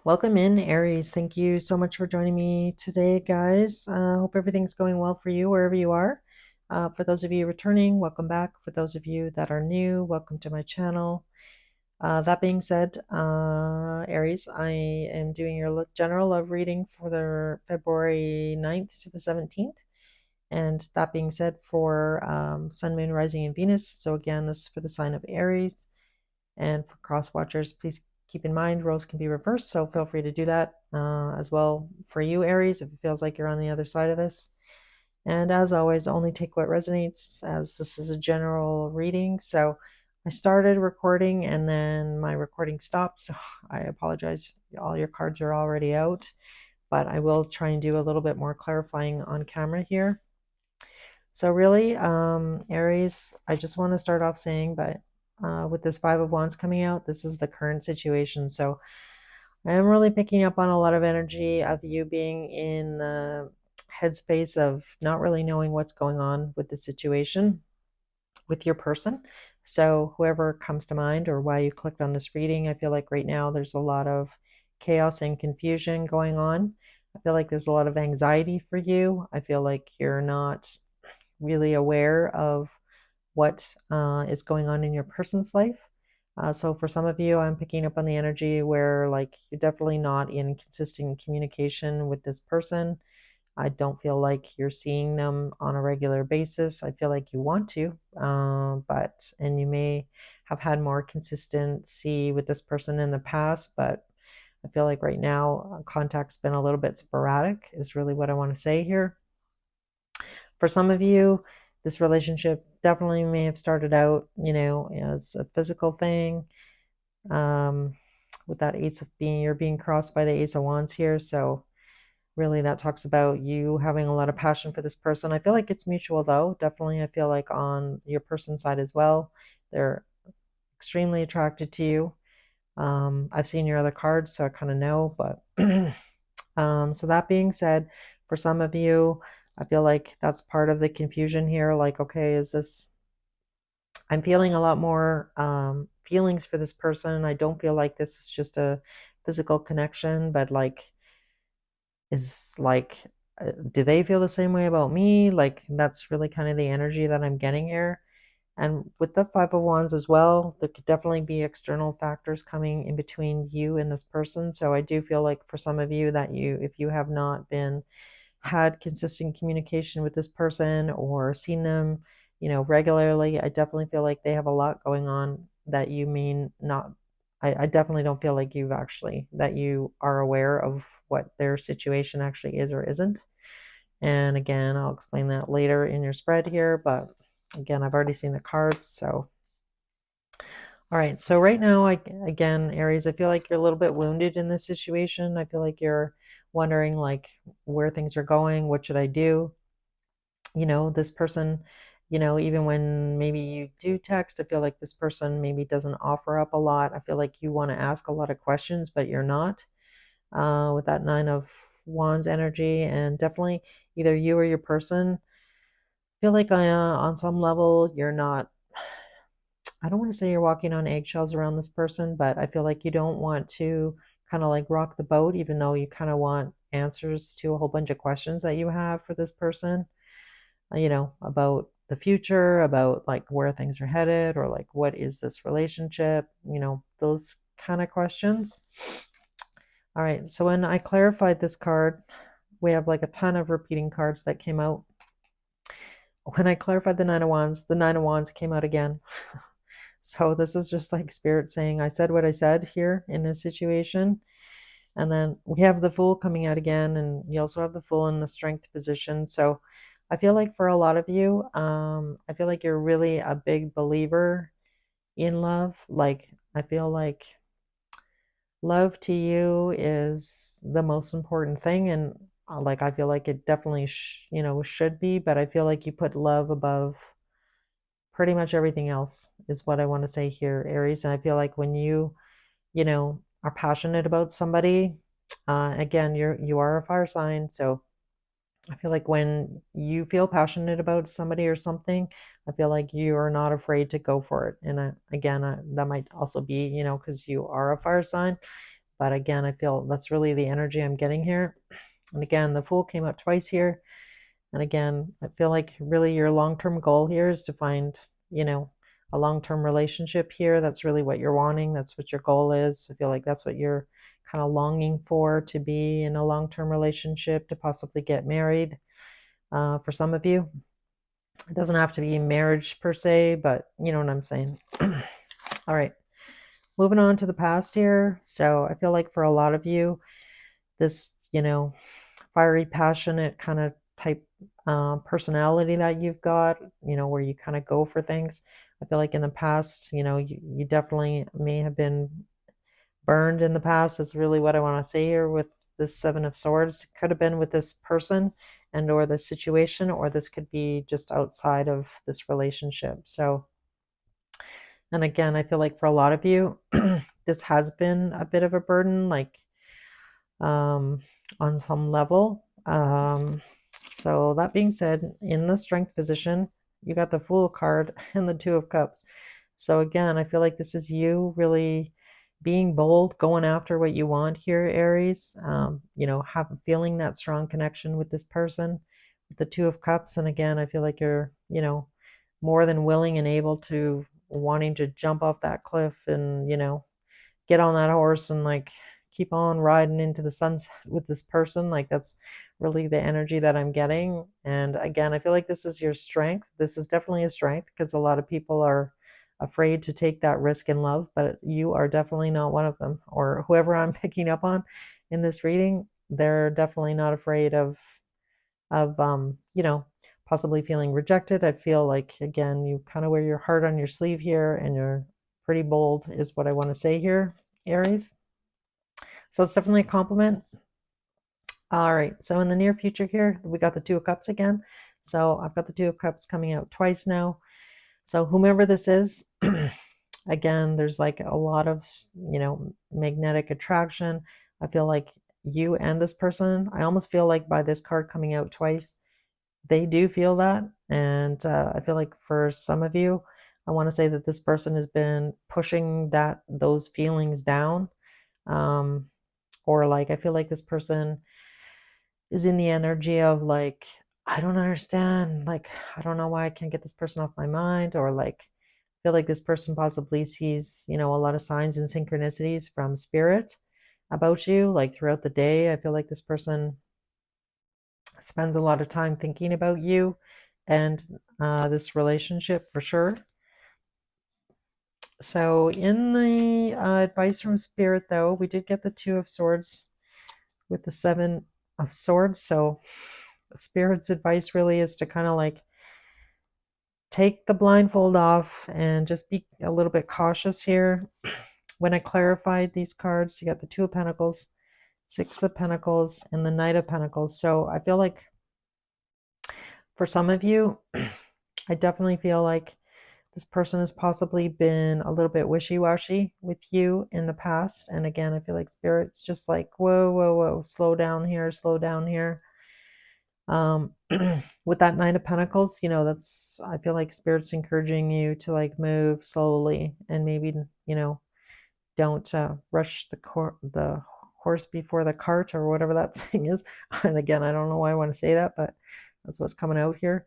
Welcome in, Aries. Thank you so much for joining me today, guys. Hope everything's going well for you wherever you are. For those of you returning, welcome back. For those of you that are new, welcome to my channel. That being said, Aries, I am doing your general love reading for the February 9th to the 17th. And that being said, for Sun, Moon, Rising, and Venus. So again, this is for the sign of Aries. And for cross watchers, please keep in mind roles can be reversed, so feel free to do that as well for you, Aries, if it feels like you're on the other side of this. And as always, only take what resonates, as this is a general reading. So I started recording and then my recording stopped, so I apologize. All your cards are already out, but I will try and do a little bit more clarifying on camera here. So really, Aries, I just want to start off saying, but with this Five of Wands coming out, this is the current situation. So I am really picking up on a lot of energy of you being in the headspace of not really knowing what's going on with the situation with your person. So whoever comes to mind or why you clicked on this reading, I feel like right now there's a lot of chaos and confusion going on. I feel like there's a lot of anxiety for you. I feel like you're not really aware of what is going on in your person's life. So for some of you, I'm picking up on the energy where like you're definitely not in consistent communication with this person. I don't feel like you're seeing them on a regular basis. I feel like you want to, and you may have had more consistency with this person in the past, but I feel like right now contact's been a little bit sporadic, is really what I want to say here. For some of you, this relationship definitely may have started out, as a physical thing. With that ace of being, you're being crossed by the Ace of Wands here. So really that talks about you having a lot of passion for this person. I feel like it's mutual though. Definitely, I feel like on your person's side as well, they're extremely attracted to you. I've seen your other cards, so I kind of know, but so that being said, for some of you, I feel like that's part of the confusion here. Like, okay, is this, I'm feeling a lot more feelings for this person. I don't feel like this is just a physical connection, but like, is like, do they feel the same way about me? Like, that's really kind of the energy that I'm getting here. And with the Five of Wands as well, there could definitely be external factors coming in between you and this person. So I do feel like for some of you that if you have not been had consistent communication with this person or seen them, regularly, I definitely feel like they have a lot going on that you mean not. I definitely don't feel like that you are aware of what their situation actually is or isn't. And again, I'll explain that later in your spread here, but again, I've already seen the cards, so. All right, so right now, again, Aries, I feel like you're a little bit wounded in this situation. I feel like you're wondering like where things are going, what should I do? This person, even when maybe you do text, I feel like this person maybe doesn't offer up a lot. I feel like you want to ask a lot of questions, but you're not with that Nine of Wands energy. And definitely either you or your person feel like on some level you're not, I don't want to say you're walking on eggshells around this person, but I feel like you don't want to kind of like rock the boat, even though you kind of want answers to a whole bunch of questions that you have for this person, about the future, about like where things are headed, or like what is this relationship, those kind of questions. All right, so when I clarified this card, we have like a ton of repeating cards that came out. When I clarified the Nine of Wands came out again. So this is just like Spirit saying, I said what I said here in this situation. And then we have the Fool coming out again, and you also have the Fool in the Strength position. So I feel like for a lot of you, I feel like you're really a big believer in love. Like, I feel like love to you is the most important thing. And like, I feel like it definitely, should be, but I feel like you put love above pretty much everything else, is what I want to say here, Aries. And I feel like when you are passionate about somebody, again, you are a fire sign, so I feel like when you feel passionate about somebody or something, I feel like you are not afraid to go for it. And again, that might also be, because you are a fire sign, But again, I feel that's really the energy I'm getting here. And again, the Fool came out twice here. And again, I feel like really your long-term goal here is to find, you know, a long-term relationship here. That's really what you're wanting. That's what your goal is. I feel like that's what you're kind of longing for, to be in a long-term relationship, to possibly get married. For some of you, it doesn't have to be marriage per se, but you know what I'm saying. All right, moving on to the past here. So I feel like for a lot of you, this, fiery, passionate kind of type personality that you've got, where you kind of go for things. I feel like in the past, you definitely may have been burned in the past, is really what I want to say here with this Seven of Swords. Could have been with this person and or the situation, or this could be just outside of this relationship. So, and again, I feel like for a lot of you, this has been a bit of a burden, like um, on some level. So that being said, in the strength position, you got the Fool card and the Two of Cups. So again, I feel like this is you really being bold, going after what you want here, Aries. Feeling that strong connection with this person, with the Two of Cups. And again, I feel like you're, more than willing and able to wanting to jump off that cliff and, get on that horse and like keep on riding into the sunset with this person. Like that's really the energy that I'm getting. And again, I feel like this is your strength. This is definitely a strength, because a lot of people are afraid to take that risk in love, but you are definitely not one of them. Or whoever I'm picking up on in this reading, they're definitely not afraid of possibly feeling rejected. I feel like again, you kind of wear your heart on your sleeve here, and you're pretty bold is what I want to say here, Aries. So it's definitely a compliment. All right, so in the near future here, we got the Two of Cups again. So I've got the Two of Cups coming out twice now. So whomever this is, again, there's like a lot of, magnetic attraction. I feel like you and this person, I almost feel like by this card coming out twice, they do feel that. And I feel like for some of you, I want to say that this person has been pushing those feelings down. Um, or like I feel like this person is in the energy of like, I don't understand, like I don't know why I can't get this person off my mind, or like I feel like this person possibly sees, a lot of signs and synchronicities from spirit about you, like throughout the day. I feel like this person spends a lot of time thinking about you and this relationship for sure. So in the advice from spirit, though, we did get the Two of Swords with the Seven of Swords. So spirit's advice really is to kind of like take the blindfold off and just be a little bit cautious here. When I clarified these cards, you got the Two of Pentacles, Six of Pentacles, and the Knight of Pentacles. So I feel like for some of you, I definitely feel like this person has possibly been a little bit wishy-washy with you in the past. And again, I feel like spirit's just like, whoa, whoa, whoa, slow down here, slow down here. Um, with that Nine of Pentacles, that's, I feel like spirit's encouraging you to like move slowly and maybe, don't rush the horse before the cart, or whatever that saying is. And again, I don't know why I want to say that, but that's what's coming out here.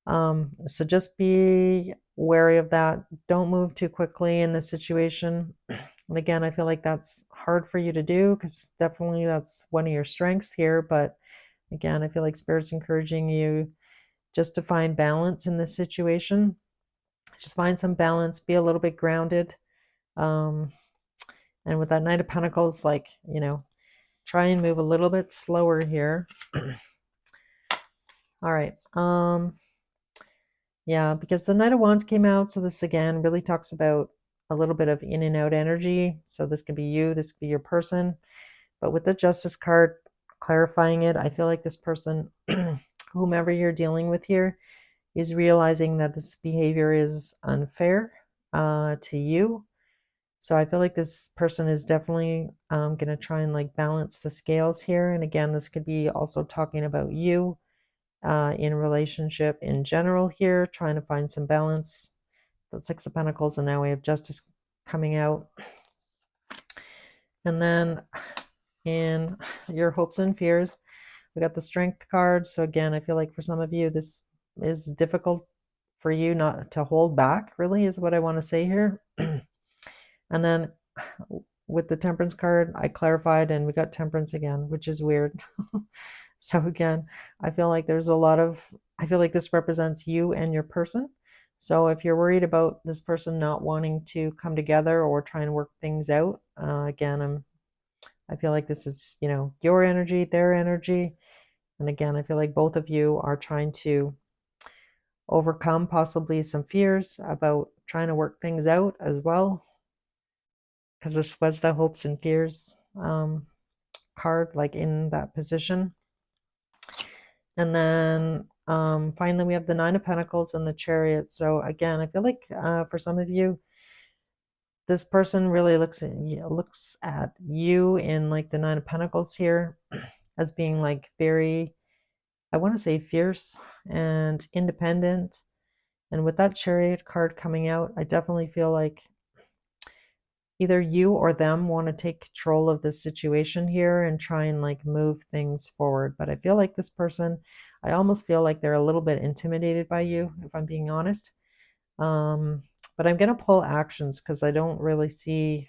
So just be wary of that. Don't move too quickly in this situation. And again, I feel like that's hard for you to do, because definitely that's one of your strengths here. But again, I feel like spirit's encouraging you just to find balance in this situation. Just find some balance, be a little bit grounded. Um, and with that Knight of Pentacles, like, try and move a little bit slower here. All right. Yeah, because the Knight of Wands came out, so this again really talks about a little bit of in and out energy. So this could be you, this could be your person. But with the Justice card clarifying it, I feel like this person, whomever you're dealing with here, is realizing that this behavior is unfair to you. So I feel like this person is definitely going to try and like balance the scales here. And again, this could be also talking about you in relationship in general here, trying to find some balance. The Six of Pentacles, and now we have Justice coming out. And then in your hopes and fears, we got the Strength card. So again, I feel like for some of you, this is difficult for you not to hold back, really, is what I want to say here. And then with the Temperance card, I clarified and we got Temperance again, which is weird. So again, I feel like I feel like this represents you and your person. So if you're worried about this person not wanting to come together or try and work things out, again, I feel like this is, your energy, their energy. And again, I feel like both of you are trying to overcome possibly some fears about trying to work things out as well, because this was the hopes and fears card, like in that position. And then finally, we have the Nine of Pentacles and the Chariot. So again, I feel like for some of you, this person really looks at you in like the Nine of Pentacles here as being like very, I want to say, fierce and independent. And with that Chariot card coming out, I definitely feel like either you or them want to take control of this situation here and try and like move things forward. But I feel like this person, I almost feel like they're a little bit intimidated by you, if I'm being honest. Um, but I'm going to pull actions because I don't really see,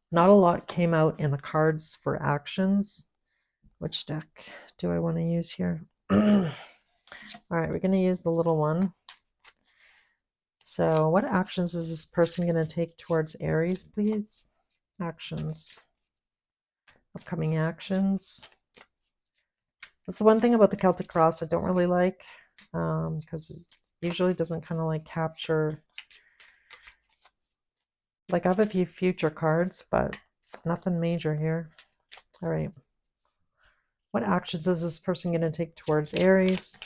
not a lot came out in the cards for actions. Which deck do I want to use here? All right, we're going to use the little one. So what actions is this person going to take towards Aries, please? Actions. Upcoming actions. That's the one thing about the Celtic Cross I don't really like, because it usually doesn't kind of like capture, like I have a few future cards, but nothing major here. All right. What actions is this person going to take towards Aries?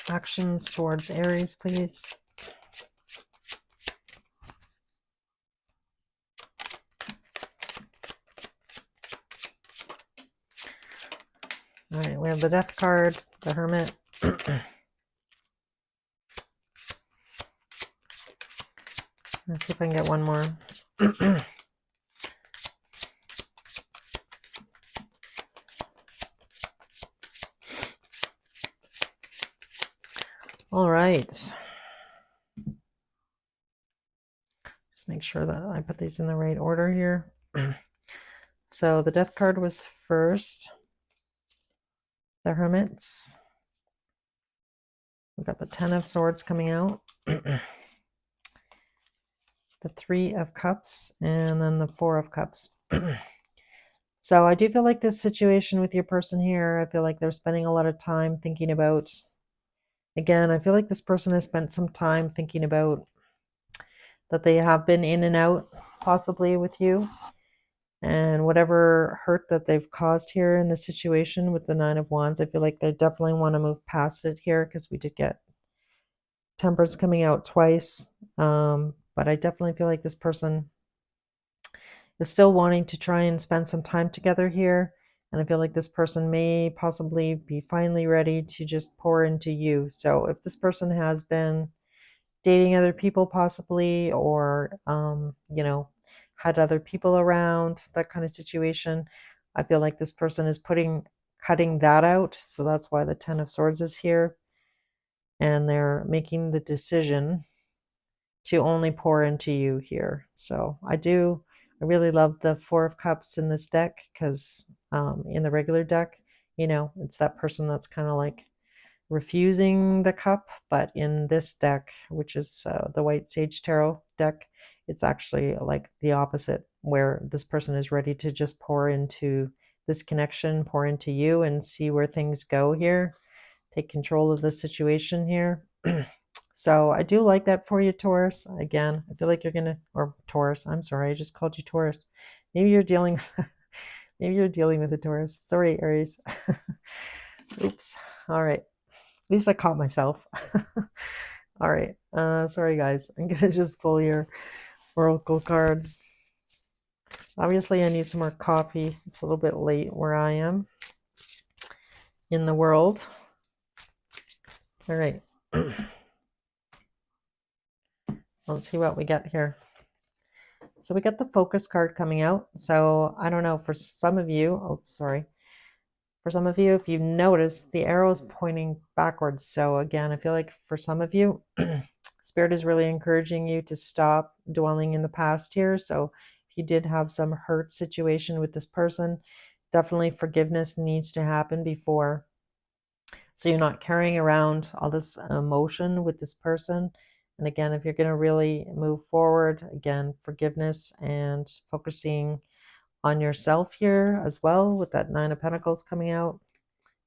Actions towards Aries, please. All right, we have the Death card, the Hermit. Let's see if I can get one more. All right. Just make sure that I put these in the right order here. So the Death card was first. The Hermits. We got the Ten of Swords coming out. The Three of Cups, and then the Four of Cups. So I do feel like this situation with your person here, I feel like they're spending a lot of time thinking about, again, I feel like this person has spent some time thinking about that they have been in and out possibly with you, and whatever hurt that they've caused here in the situation with the Nine of Wands, I feel like they definitely want to move past it here because we did get Temperance coming out twice. But I definitely feel like this person is still wanting to try and spend some time together here. And I feel like this person may possibly be finally ready to just pour into you. So if this person has been dating other people possibly, or, had other people around, that kind of situation, I feel like this person is cutting that out. So that's why the Ten of Swords is here. And they're making the decision to only pour into you here. So I really love the Four of Cups in this deck because in the regular deck, it's that person that's kind of like refusing the cup. But in this deck, which is the White Sage Tarot deck, it's actually like the opposite, where this person is ready to just pour into this connection, pour into you, and see where things go here. Take control of the situation here. So I do like that for you, Taurus. Again, I feel like you're gonna, or Taurus. I'm sorry, I just called you Taurus. Maybe you're dealing, maybe you're dealing with a Taurus. Sorry, Aries. Oops. All right. At least I caught myself. All right. Sorry, guys. I'm gonna just pull your oracle cards. Obviously, I need some more coffee. It's a little bit late where I am in the world. All right. Let's see what we get here. So we got the focus card coming out. So I don't know, for some of you, oh, sorry. For some of you, if you notice, the arrow is pointing backwards. So again, I feel like for some of you, Spirit is really encouraging you to stop dwelling in the past here. So if you did have some hurt situation with this person, definitely forgiveness needs to happen before. So you're not carrying around all this emotion with this person. And again, if you're going to really move forward, again, forgiveness and focusing on yourself here as well with that Nine of Pentacles coming out.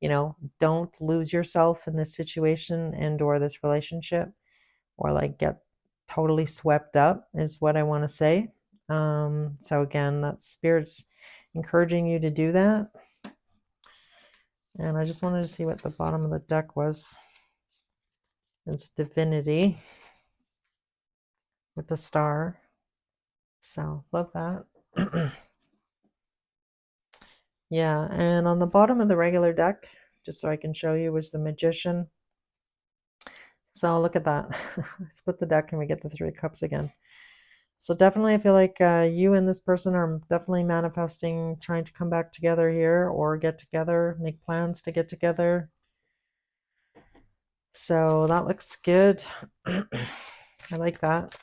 You know, don't lose yourself in this situation and or this relationship, or like get totally swept up is what I want to say. So again, that Spirit's encouraging you to do that. And I just wanted to see what the bottom of the deck was. It's Divinity with the star. So love that. Yeah, and on the bottom of the regular deck, just so I can show you, was the Magician. So look at that. Split the deck and we get the Three of Cups again. So definitely I feel like you and this person are definitely manifesting, trying to come back together here or get together, make plans to get together. So that looks good. I like that.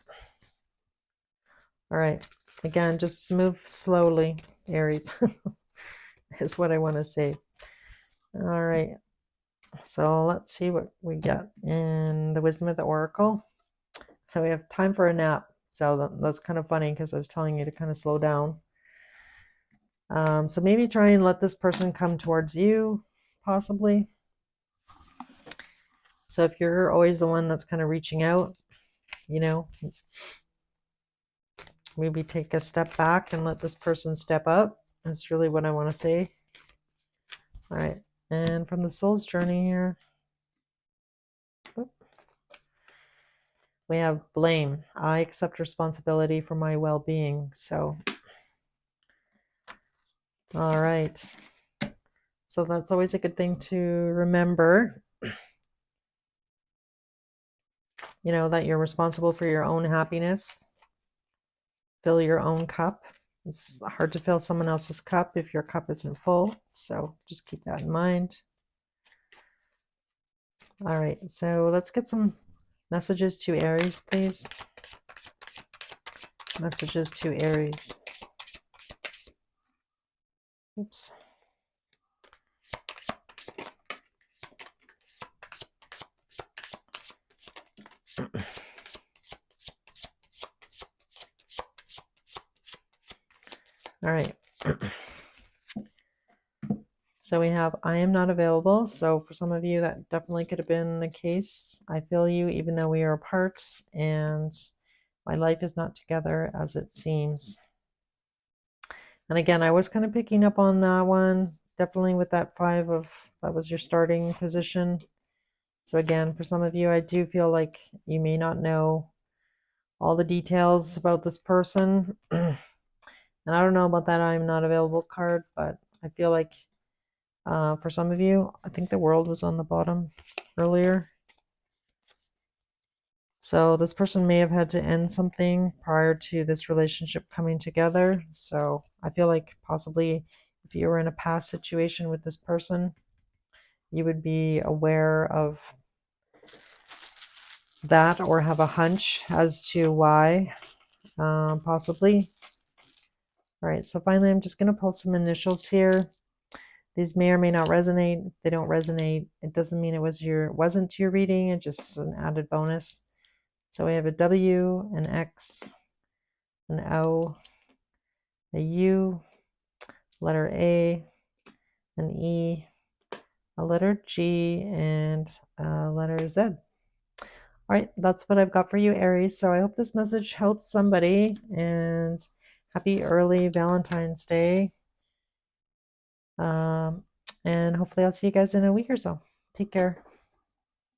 All right. Again, just move slowly, Aries, is what I want to say. All right. So let's see what we get in the Wisdom of the Oracle. So we have time for a nap. So that's kind of funny because I was telling you to kind of slow down. So maybe try and let this person come towards you, possibly. So if you're always the one that's kind of reaching out, you know, maybe take a step back and let this person step up. That's really what I want to say. All right. And from the soul's journey here, we have blame. I accept responsibility for my well-being. So, all right. So that's always a good thing to remember, you know, that you're responsible for your own happiness. Fill your own cup. It's hard to fill someone else's cup if your cup isn't full. So just keep that in mind. All right, so let's get some messages to Aries, please. Messages to Aries. Oops. All right. So we have, I am not available. So for some of you, that definitely could have been the case. I feel you, even though we are apart, and my life is not together as it seems. And again, I was kind of picking up on that one, definitely with that five of, that was your starting position. So again, for some of you, I do feel like you may not know all the details about this person. And I don't know about that I'm not available card, but I feel like for some of you, I think the world was on the bottom earlier. So this person may have had to end something prior to this relationship coming together. So I feel like possibly if you were in a past situation with this person, you would be aware of that or have a hunch as to why, possibly. All right, so finally, I'm just going to pull some initials here. These may or may not resonate. If they don't resonate, it doesn't mean it wasn't your reading. It's just an added bonus. So we have a W, an X, an O, a U, letter A, an E, a letter G, and a letter Z. All right, that's what I've got for you, Aries. So I hope this message helps somebody, and happy early Valentine's Day. And hopefully I'll see you guys in a week or so. Take care.